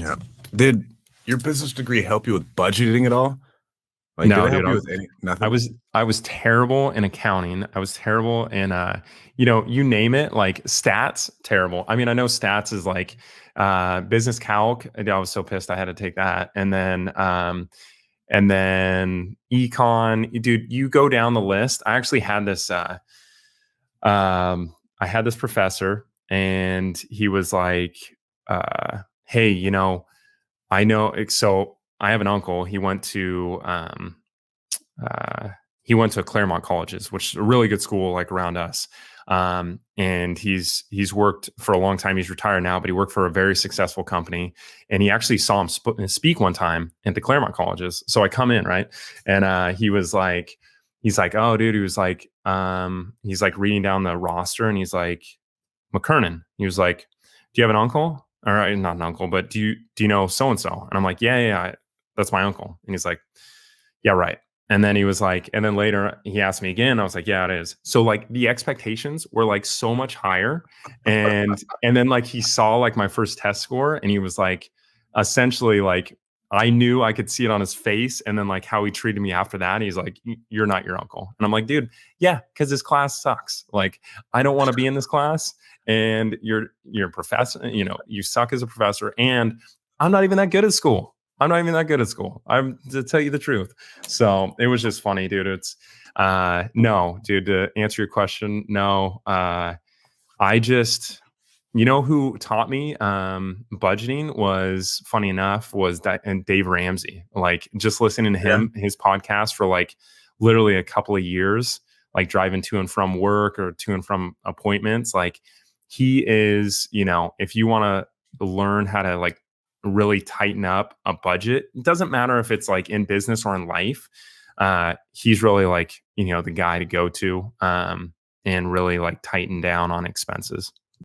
Yeah. Did your business degree help you with budgeting at all? Like, did No, it dude, help you with any I nothing? was I was terrible in accounting. I was terrible in you name it, like stats, terrible. I mean, I know stats is like business calc. I was so pissed I had to take that. And then econ, dude, you go down the list. I actually had this I had this professor and he was like, hey, I know. So I have an uncle. Uh, he went to Claremont colleges, which is a really good school, like around us. And he's worked for a long time. He's retired now, but he worked for a very successful company. And he actually saw him speak one time at the Claremont colleges. So I come in, right, and he's like, oh, dude. He's like reading down the roster, and he's like, McKernan. He was like, do you have an uncle? Or not an uncle, but do you know so and so? And I'm like, yeah, that's my uncle. And he's like, yeah, right. And then he was like, and then later he asked me again. I was like, yeah, it is. So like the expectations were like so much higher. And then like he saw like my first test score and he was like, essentially like, I knew I could see it on his face. And then like how he treated me after that. He's like, you're not your uncle. And I'm like, dude, yeah, because this class sucks. Like, I don't want to be in this class. And you're a professor, you suck as a professor. And I'm not even that good at school. I'm to tell you the truth. So it was just funny, dude. It's no, dude, to answer your question, no. I just who taught me budgeting was funny enough was that and Dave Ramsey. Like just listening to Yeah. his podcast for like literally a couple of years, like driving to and from work or to and from appointments. Like he is, if you want to learn how to like really tighten up a budget, it doesn't matter if it's like in business or in life. He's really like, the guy to go to and really like tighten down on expenses.